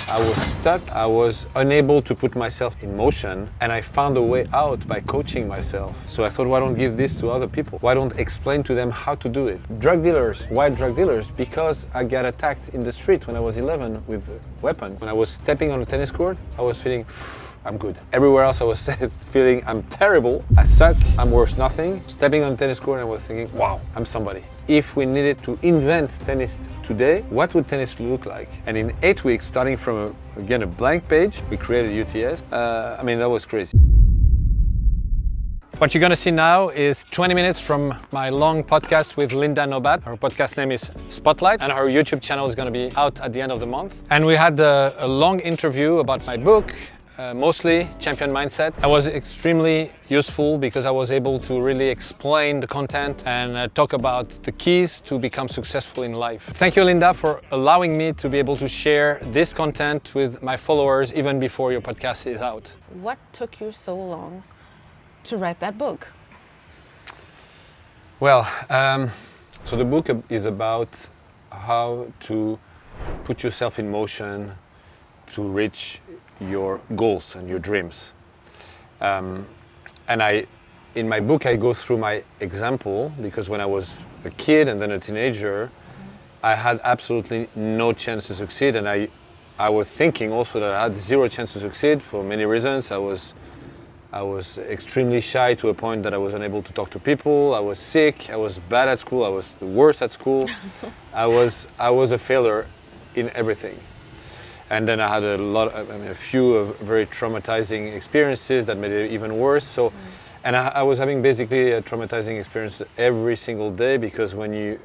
I was stuck. I was unable to put myself in motion, and I found a way out by coaching myself. So I thought, why don't give this to other people? Why don't explain to them how to do it? Drug dealers. Why drug dealers? Because I got attacked in the street when I was 11 with weapons. When I was stepping on a tennis court, I was feeling, I'm good. Everywhere else I was feeling I'm terrible, I suck, I'm worth nothing. Stepping on a tennis court, I was thinking, wow, I'm somebody. If we needed to invent tennis today, what would tennis look like? And in 8 weeks, starting from a blank page, we created UTS. That was crazy. What you're gonna see now is 20 minutes from my long podcast with Linda Nobat. Her podcast name is Spotlight, and her YouTube channel is gonna be out at the end of the month. And we had a long interview about my book, mostly Champion Mindset. That was extremely useful because I was able to really explain the content and talk about the keys to become successful in life. Thank you, Linda, for allowing me to be able to share this content with my followers even before your podcast is out. What took you so long to write that book? Well, so the book is about how to put yourself in motion to reach your goals and your dreams. In my book, I go through my example because when I was a kid and then a teenager, I had absolutely no chance to succeed, and I was thinking also that I had zero chance to succeed for many reasons. I was extremely shy to a point that I was unable to talk to people. I was sick. I was bad at school. I was the worst at school. I was a failure in everything. And then I had a few very traumatizing experiences that made it even worse. So, and I was having basically a traumatizing experience every single day, because when you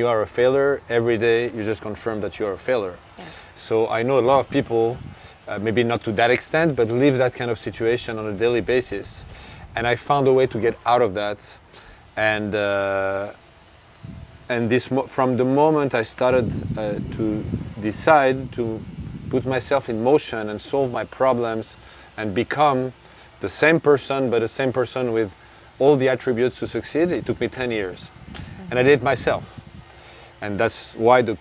are a failure, every day you just confirm that you are a failure. Yes. So I know a lot of people, maybe not to that extent, but live that kind of situation on a daily basis. And I found a way to get out of that. And this, from the moment I started to decide to put myself in motion and solve my problems and become the same person, but the same person with all the attributes to succeed, it took me 10 years. And I did it myself. And that's why the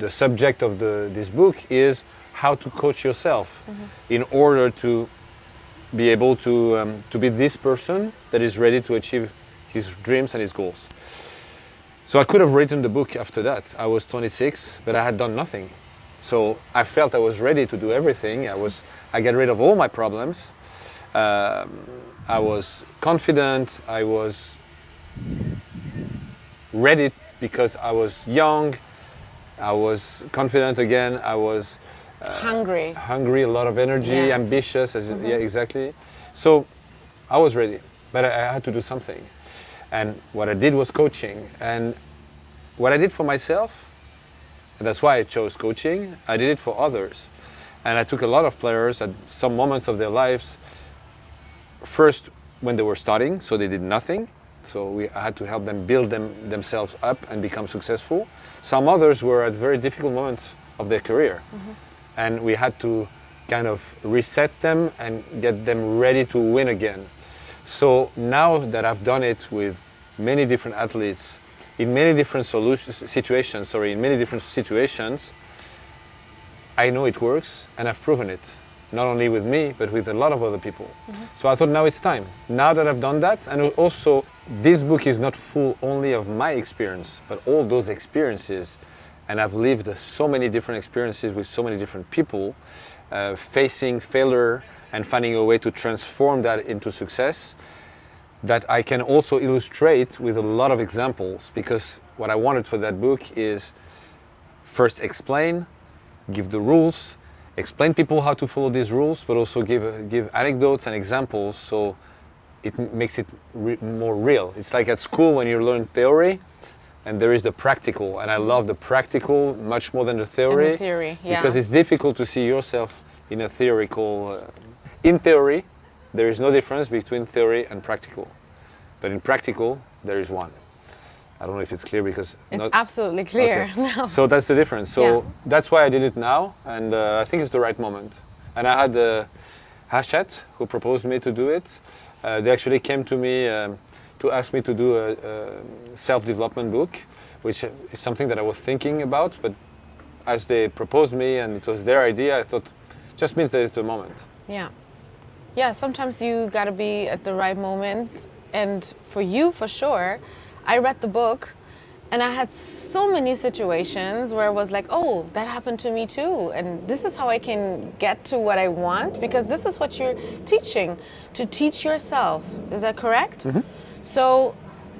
subject of this book is how to coach yourself in order to be able to be this person that is ready to achieve his dreams and his goals. So I could have written the book after that. I was 26, but I had done nothing. So I felt I was ready to do everything. I got rid of all my problems. I was confident. I was ready because I was young. I was confident again. I was hungry, a lot of energy, yes. Ambitious. Yeah, exactly. So I was ready, but I had to do something. And what I did was coaching. And what I did for myself, and that's why I chose coaching, I did it for others. And I took a lot of players at some moments of their lives, first when they were starting, so they did nothing. So I had to help them build themselves up and become successful. Some others were at very difficult moments of their career. And we had to kind of reset them and get them ready to win again. So now that I've done it with many different athletes, in many different situations, I know it works, and I've proven it. Not only with me, but with a lot of other people. So I thought now it's time. Now that I've done that, and also this book is not full only of my experience, but all those experiences. And I've lived so many different experiences with so many different people, facing failure and finding a way to transform that into success, that I can also illustrate with a lot of examples. Because what I wanted for that book is first explain, give the rules, explain people how to follow these rules, but also give anecdotes and examples, so it makes it more real. It's like at school when you learn theory, and there is the practical, and I love the practical much more than the theory. And the theory, yeah. Because it's difficult to see yourself in a theoretical. In theory, there is no difference between theory and practical, but in practical, there is one. I don't know if it's clear because it's absolutely clear. Okay. No. So that's the difference. So that's why I did it now, and I think it's the right moment. And I had Hachette, who proposed me to do it. They actually came to me to ask me to do a self-development book, which is something that I was thinking about, but as they proposed me and it was their idea, I thought, just means that it's the moment. Yeah. Yeah, sometimes you got to be at the right moment. And for you, for sure, I read the book and I had so many situations where I was like, oh, that happened to me too. And this is how I can get to what I want, because this is what you're teaching, to teach yourself. Is that correct? Mm-hmm. So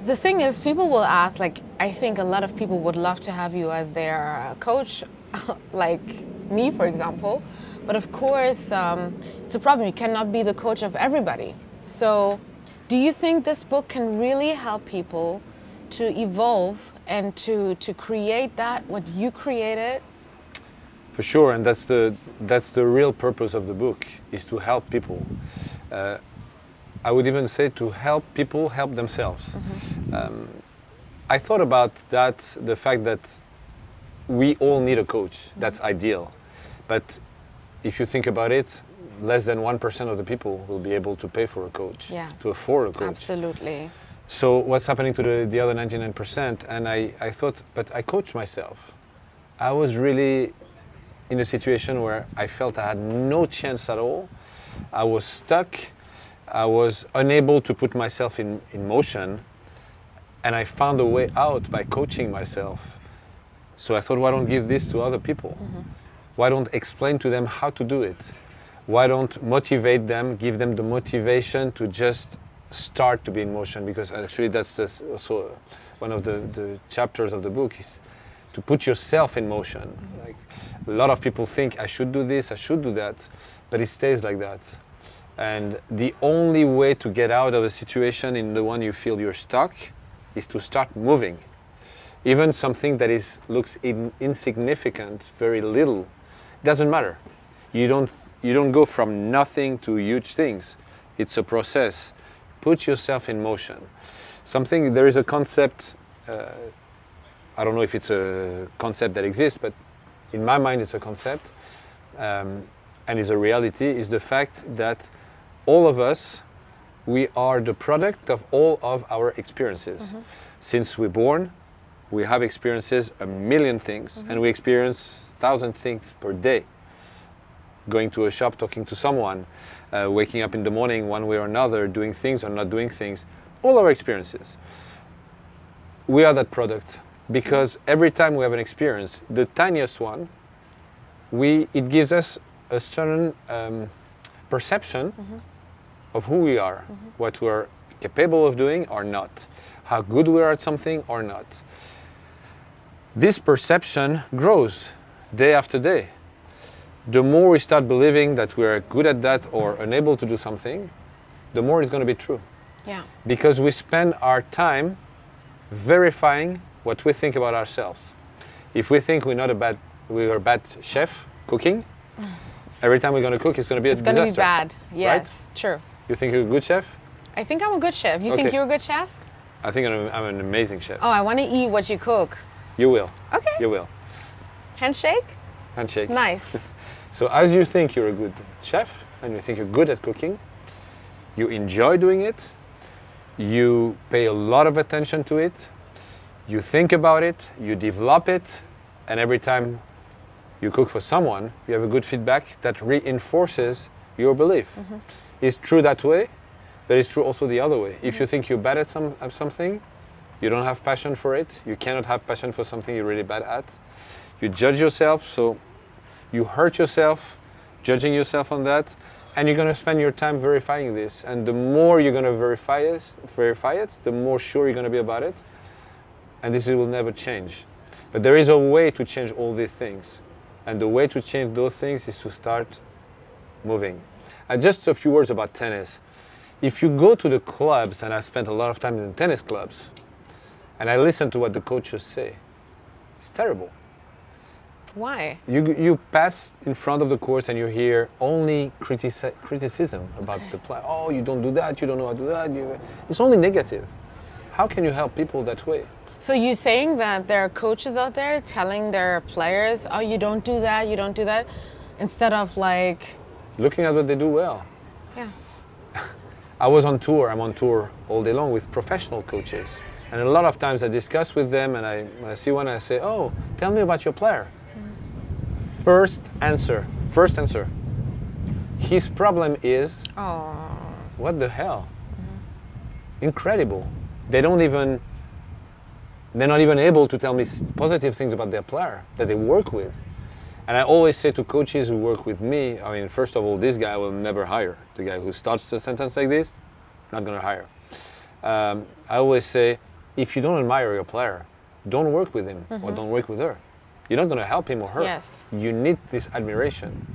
the thing is, people will ask, like, I think a lot of people would love to have you as their coach, like me, for example. But of course, it's a problem. You cannot be the coach of everybody. So do you think this book can really help people to evolve and to create that, what you created? For sure, and that's the real purpose of the book, is to help people. I would even say to help people help themselves. Mm-hmm. I thought about that, the fact that we all need a coach. Mm-hmm. That's ideal. But if you think about it, less than 1% of the people will be able to pay for a coach, to afford a coach. Absolutely. So what's happening to the other 99%? And I thought, but I coach myself. I was really in a situation where I felt I had no chance at all. I was stuck. I was unable to put myself in motion. And I found a way out by coaching myself. So I thought, why don't give this to other people? Mm-hmm. Why don't explain to them how to do it? Why don't motivate them, give them the motivation to just start to be in motion? Because actually that's also one of the chapters of the book, is to put yourself in motion. Mm-hmm. Like, a lot of people think, I should do this, I should do that, but it stays like that. And the only way to get out of a situation in the one you feel you're stuck is to start moving. Even something that looks insignificant, very little, doesn't matter. You don't go from nothing to huge things. It's a process. Put yourself in motion. There is a concept, I don't know if it's a concept that exists, but in my mind it's a concept, and is a reality, is the fact that all of us, we are the product of all of our experiences. Mm-hmm. Since we're born, we have experiences, a million things, mm-hmm. and we experience 1,000 things per day. Going to a shop, talking to someone, waking up in the morning one way or another, doing things or not doing things, all our experiences. We are that product, because every time we have an experience, the tiniest one, it gives us a certain perception mm-hmm. of who we are, mm-hmm. what we're capable of doing or not, how good we are at something or not. This perception grows day after day. The more we start believing that we're good at that or unable to do something, the more it's going to be true. Yeah. Because we spend our time verifying what we think about ourselves. If we think we're a bad chef cooking, every time we're going to cook, it's going to be a disaster. It's going to be bad. Yes, right? True. You think you're a good chef? I think I'm a good chef. You think you're a good chef? I think I'm an amazing chef. Oh, I want to eat what you cook. You will. Okay. You will. Handshake? Handshake. Nice. So as you think you're a good chef and you think you're good at cooking, you enjoy doing it, you pay a lot of attention to it, you think about it, you develop it, and every time you cook for someone, you have a good feedback that reinforces your belief. Mm-hmm. It's true that way, but it's true also the other way. Mm-hmm. If you think you're bad at something, you don't have passion for it, you cannot have passion for something you're really bad at, you judge yourself, so you hurt yourself judging yourself on that, and you're going to spend your time verifying this. And the more you're going to verify it, the more sure you're going to be about it, and this will never change. But there is a way to change all these things, and the way to change those things is to start moving. And just a few words about tennis. If you go to the clubs, and I spent a lot of time in the tennis clubs, and I listen to what the coaches say, it's terrible. Why? You pass in front of the course and you hear only criticism about the play. Oh, you don't do that, you don't know how to do that. It's only negative. How can you help people that way? So you're saying that there are coaches out there telling their players, oh, you don't do that, you don't do that, instead of like... looking at what they do well. Yeah. I'm on tour all day long with professional coaches. And a lot of times I discuss with them and I see one and I say, oh, tell me about your player. First answer. First answer. His problem is, Oh. what the hell? Incredible. They're not even able to tell me positive things about their player that they work with. And I always say to coaches who work with me, I mean, first of all, this guy I will never hire. The guy who starts a sentence like this, not going to hire. I always say, if you don't admire your player, don't work with him or don't work with her. You're not going to help him or her. Yes. You need this admiration.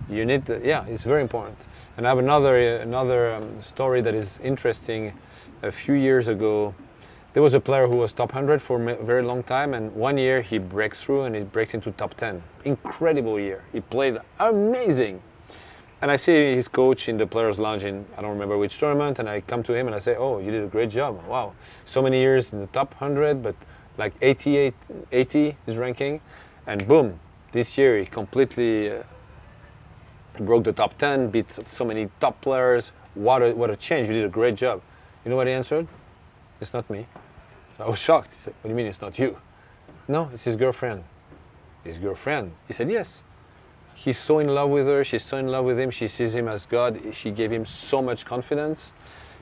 You need, it's very important. And I have another story that is interesting. A few years ago, there was a player who was top 100 for a very long time, and one year he breaks through and he breaks into top 10. Incredible year. He played amazing. And I see his coach in the players' lounge in, I don't remember which tournament, and I come to him and I say, oh, you did a great job. Wow. So many years in the top 100, but like 80 is ranking. And boom, this year he completely broke the top 10, beat so many top players. What a change. You did a great job. You know what he answered? It's not me. So I was shocked. He said, what do you mean it's not you? No, it's his girlfriend. His girlfriend? He said, yes. He's so in love with her. She's so in love with him. She sees him as God. She gave him so much confidence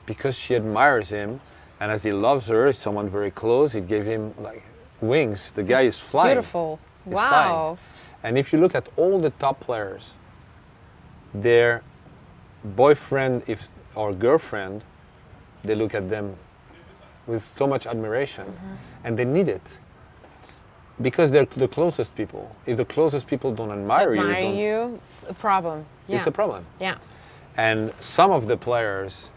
because she admires him. And as he loves her, he's someone very close. It gave him like wings. The guy is flying. Beautiful. He's Wow. flying. And if you look at all the top players, their boyfriend or girlfriend, they look at them with so much admiration, and they need it because they're the closest people. If the closest people don't admire you, It's a problem. Yeah. it's a problem. Yeah. And some of the players,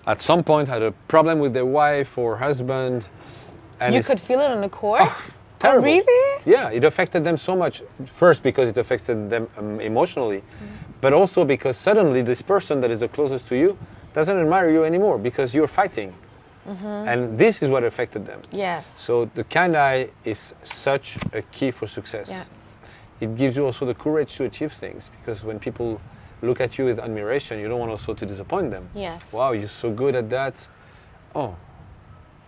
at some point, had a problem with their wife or husband, and You it's could feel it on the court? terrible. Oh, really? Yeah, it affected them so much. First, because it affected them emotionally, but also because suddenly this person that is the closest to you doesn't admire you anymore because you're fighting. And this is what affected them. Yes. So the kind eye is such a key for success. Yes. It gives you also the courage to achieve things, because when people look at you with admiration, you don't want also to disappoint them. Yes. Wow, you're so good at that. Oh,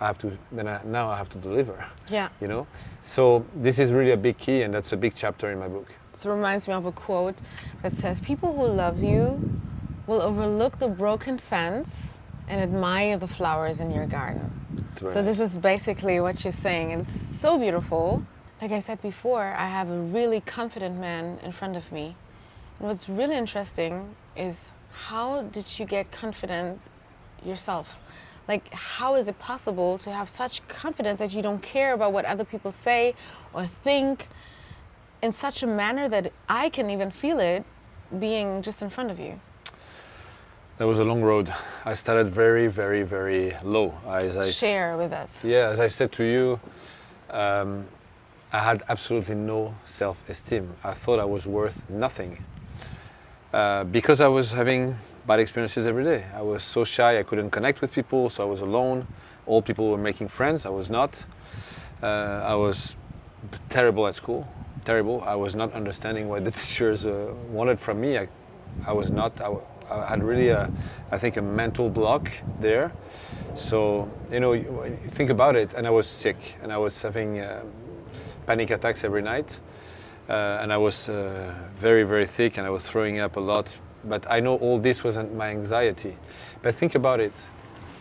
now I have to deliver. Yeah. You know? So this is really a big key, and that's a big chapter in my book. This reminds me of a quote that says, people who love you will overlook the broken fence and admire the flowers in your garden. So this is basically what you're saying, and it's so beautiful. Like I said before, I have a really confident man in front of me. And what's really interesting is, how did you get confident yourself? Like, how is it possible to have such confidence that you don't care about what other people say or think in such a manner that I can even feel it being just in front of you? That was a long road. I started very, very, very low. Share with us. Yeah, as I said to you, I had absolutely no self-esteem. I thought I was worth nothing because I was having bad experiences every day. I was so shy, I couldn't connect with people, so I was alone. All people were making friends, I was not. I was terrible at school, terrible. I was not understanding what the teachers wanted from me. I was not. I had really, I think, a mental block there. So, you know, you think about it, and I was sick, and I was having panic attacks every night, and I was very, very sick, and I was throwing up a lot. But I know all this wasn't my anxiety. But think about it,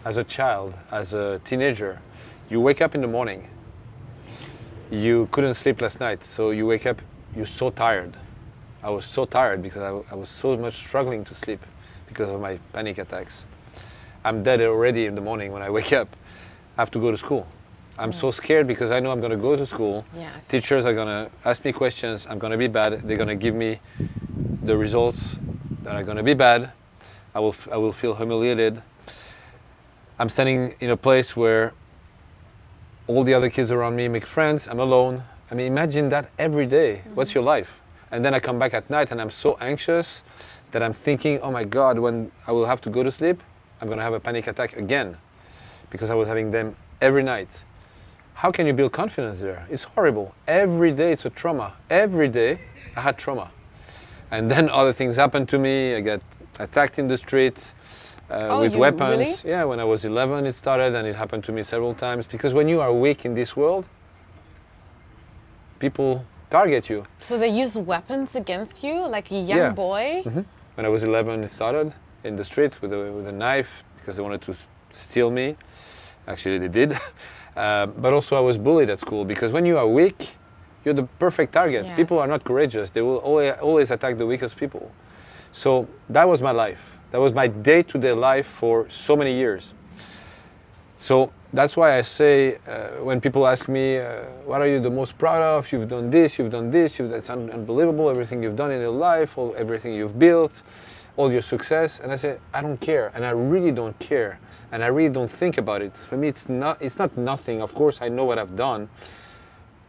as a child, as a teenager, you wake up in the morning, you couldn't sleep last night, so you wake up, you're so tired. I was so tired because I was so much struggling to sleep because of my panic attacks. I'm dead already in the morning when I wake up. I have to go to school. I'm so scared because I know I'm going to go to school. Yes. Teachers are going to ask me questions. I'm going to be bad. They're going to give me the results that are going to be bad. I will feel humiliated. I'm standing in a place where all the other kids around me make friends. I'm alone. I mean, imagine that every day. What's your life? And then I come back at night and I'm so anxious that I'm thinking, oh my God, when I will have to go to sleep, I'm going to have a panic attack again because I was having them every night. How can you build confidence there? It's horrible. Every day it's a trauma. Every day I had trauma. And then other things happened to me. I got attacked in the street with weapons. Really? Yeah, when I was 11 it started, and it happened to me several times. Because when you are weak in this world, people target you. So they use weapons against you, like a young boy? When I was 11, it started in the street with a knife because they wanted to steal me. Actually, they did. But also I was bullied at school because when you are weak, you're the perfect target. Yes. People are not courageous. They will always attack the weakest people. So that was my life. That was my day-to-day life for so many years. So that's why I say, when people ask me, what are you the most proud of? You've done this, that's unbelievable, everything you've done in your life, everything you've built, all your success. And I say, I don't care, and I really don't care, and I really don't think about it. For me, it's not nothing. Of course, I know what I've done,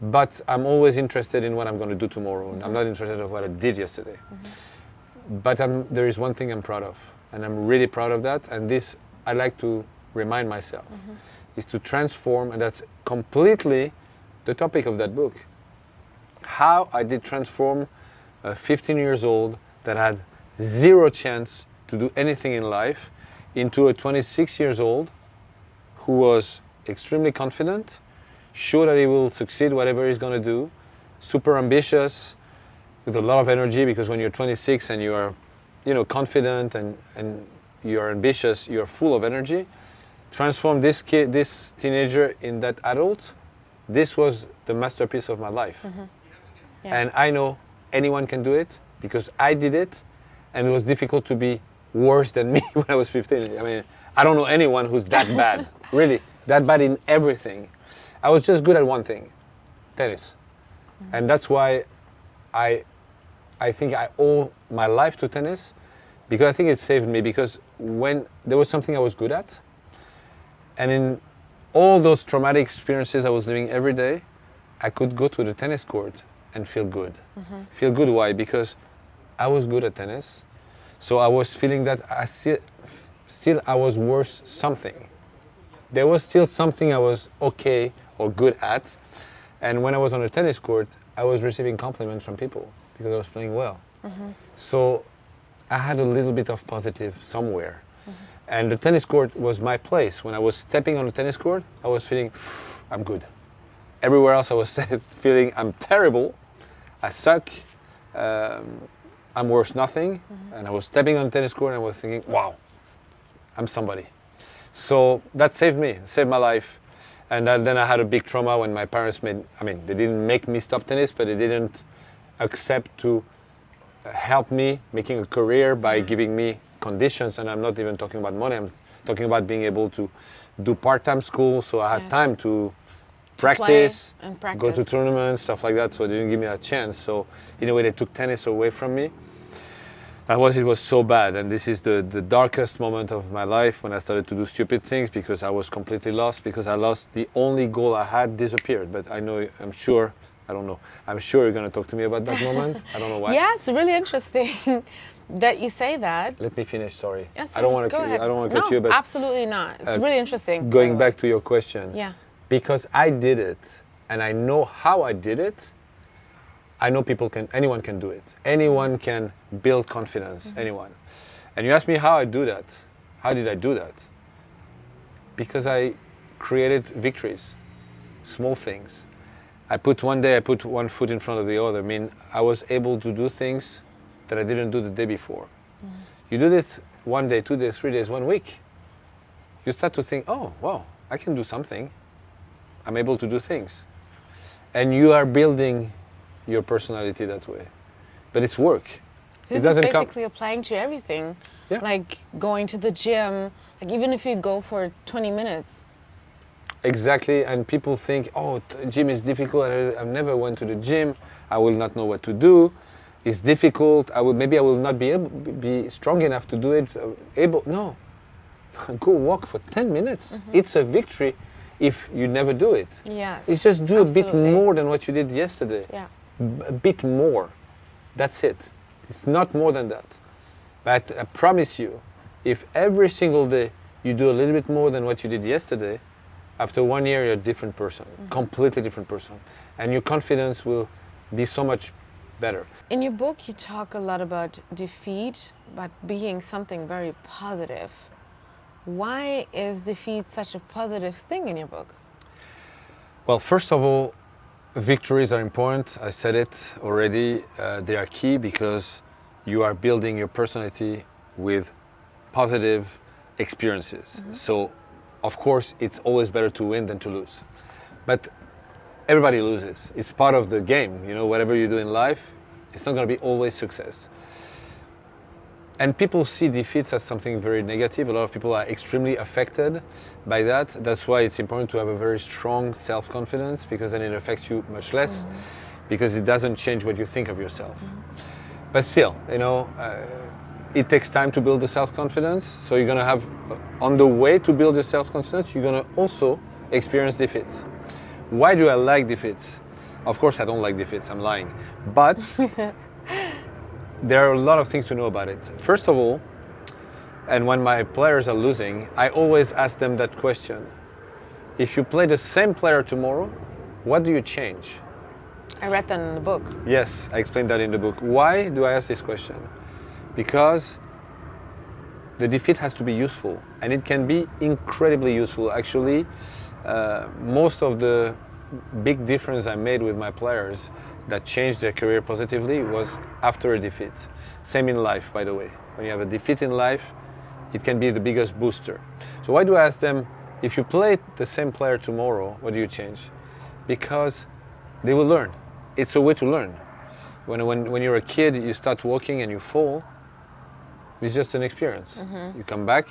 but I'm always interested in what I'm going to do tomorrow. Mm-hmm. I'm not interested in what I did yesterday. Mm-hmm. But there is one thing I'm proud of, and I'm really proud of that, and this I like to remind myself, is to transform, and that's completely the topic of that book. How I did transform a 15 years old that had zero chance to do anything in life into a 26 years old who was extremely confident, sure that he will succeed whatever he's going to do, super ambitious, with a lot of energy, because when you're 26 and you are, confident and you are ambitious, you're full of energy. Transform this teenager in that adult. This was the masterpiece of my life. Mm-hmm. Yeah. And I know anyone can do it because I did it, and it was difficult to be worse than me when I was 15. I mean, I don't know anyone who's that bad, really, that bad in everything. I was just good at one thing, tennis. Mm-hmm. And that's why I think I owe my life to tennis, because I think it saved me, because when there was something I was good at, and in all those traumatic experiences I was living every day, I could go to the tennis court and feel good. Mm-hmm. Feel good, why? Because I was good at tennis, so I was feeling that still I was worth something. There was still something I was okay or good at, and when I was on the tennis court, I was receiving compliments from people because I was playing well. Mm-hmm. So I had a little bit of positive somewhere. Mm-hmm. And the tennis court was my place. When I was stepping on the tennis court, I was feeling, I'm good. Everywhere else I was feeling, I'm terrible, I suck, I'm worth nothing. Mm-hmm. And I was stepping on the tennis court and I was thinking, wow, I'm somebody. So that saved me, saved my life. And then I had a big trauma when my parents they didn't make me stop tennis, but they didn't accept to help me making a career by giving me conditions. And I'm not even talking about money, I'm talking about being able to do part-time school, so I had time to practice, go to tournaments, stuff like that. So they didn't give me a chance. So in a way, they took tennis away from me. And it was so bad, and this is the darkest moment of my life, when I started to do stupid things because I was completely lost, because I lost the only goal I had disappeared. But I'm sure you're going to talk to me about that moment. I don't know why. Yeah, it's really interesting that you say that. Let me finish, sorry. Yes, I don't want to cut you, but absolutely not. It's really interesting. Going back to your question. Yeah. Because I did it, and I know how I did it, I know anyone can do it. Anyone can build confidence, anyone. And you ask me how I do that. How did I do that? Because I created victories, small things. One day I put one foot in front of the other. I mean, I was able to do things that I didn't do the day before. You do this 1 day, 2 days, 3 days, 1 week. You start to think, oh, wow, I can do something. I'm able to do things. And you are building your personality that way. But it's work. This is basically applying to everything. Yeah. Like going to the gym, like even if you go for 20 minutes. Exactly, and people think, oh, gym is difficult, I've never went to the gym, I will not know what to do, it's difficult, I will not be strong enough to do it, no. Go walk for 10 minutes. It's a victory if you never do it. Yes. It's just do a bit more than what you did yesterday. Yeah. A bit more. That's it. It's not more than that. But I promise you, if every single day you do a little bit more than what you did yesterday, after 1 year you're a different person, completely different person. And your confidence will be so much better. In your book you talk a lot about defeat, but being something very positive. Why is defeat such a positive thing in your book? Well, first of all, Victories are important. I said it already. They are key because you are building your personality with positive experiences. So, of course, it's always better to win than to lose. But everybody loses. It's part of the game. You know, whatever you do in life, it's not going to be always success. And people see defeats as something very negative. A lot of people are extremely affected by that. That's why it's important to have a very strong self-confidence, because then it affects you much less, because it doesn't change what you think of yourself. But still, you know, it takes time to build the self-confidence. So you're going to have, on the way to build your self-confidence, you're going to also experience defeats. Why do I like defeats? Of course, I don't like defeats. I'm lying. But there are a lot of things to know about it. First of all, and when my players are losing, I always ask them that question. If you play the same player tomorrow, what do you change? I read that in the book. Yes, I explained that in the book. Why do I ask this question? Because the defeat has to be useful, and it can be incredibly useful. Actually, most of the big difference I made with my players that changed their career positively was after a defeat. Same in life, by the way. When you have a defeat in life, it can be the biggest booster. So why do I ask them, if you play the same player tomorrow, what do you change? Because they will learn. It's a way to learn. When you're a kid, you start walking and you fall, it's just an experience. You come back,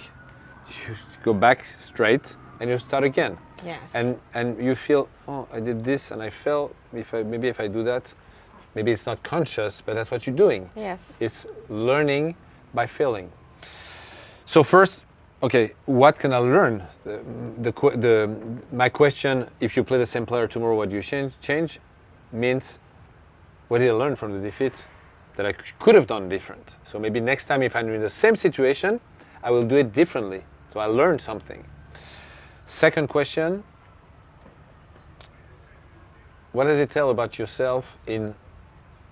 you go back straight, and you start again. Yes. And you feel, oh, I did this and I fell. Maybe if I do that, maybe it's not conscious, but that's what you're doing. Yes. It's learning by failing. So first, okay, what can I learn? My question, if you play the same player tomorrow, what do you change? Means, what did I learn from the defeat that I could have done different? So maybe next time if I'm in the same situation, I will do it differently. So I learned something. Second question, what does it tell about yourself in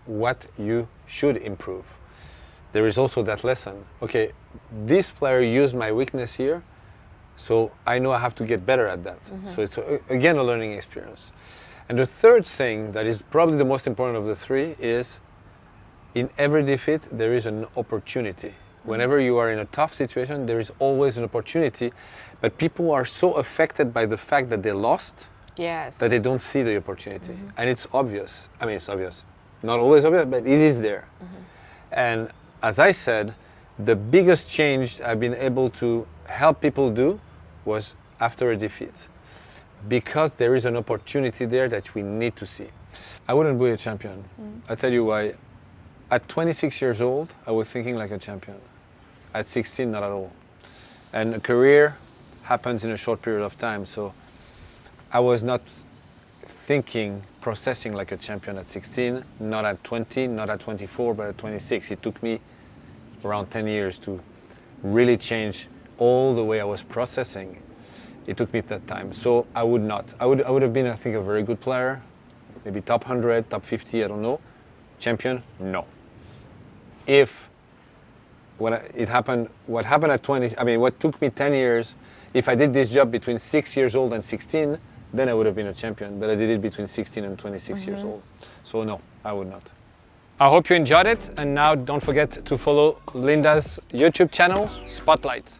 what you should improve? There is also that lesson. Okay, this player used my weakness here, so I know I have to get better at that. So it's again a learning experience. And the third thing that is probably the most important of the three is, in every defeat there is an opportunity. Whenever you are in a tough situation, there is always an opportunity, but people are so affected by the fact that they lost, Yes. that they don't see the opportunity. And it's obvious. I mean, it's obvious. Not always obvious, but it is there. And as I said, the biggest change I've been able to help people do was after a defeat, because there is an opportunity there that we need to see. I wouldn't be a champion. I'll tell you why. At 26 years old, I was thinking like a champion. At 16, not at all. And a career happens in a short period of time, so I was not thinking, processing like a champion at 16, not at 20, not at 24, but at 26. It took me around 10 years to really change all the way I was processing. It took me that time, so I would not. I would have been, I think, a very good player, maybe top 100, top 50, I don't know. Champion? No. If what happened at 20, I mean, what took me 10 years, if I did this job between 6 years old and 16, then I would have been a champion, but I did it between 16 and 26 years old. So no, I would not. I hope you enjoyed it, and now don't forget to follow Linda's YouTube channel, Spotlight.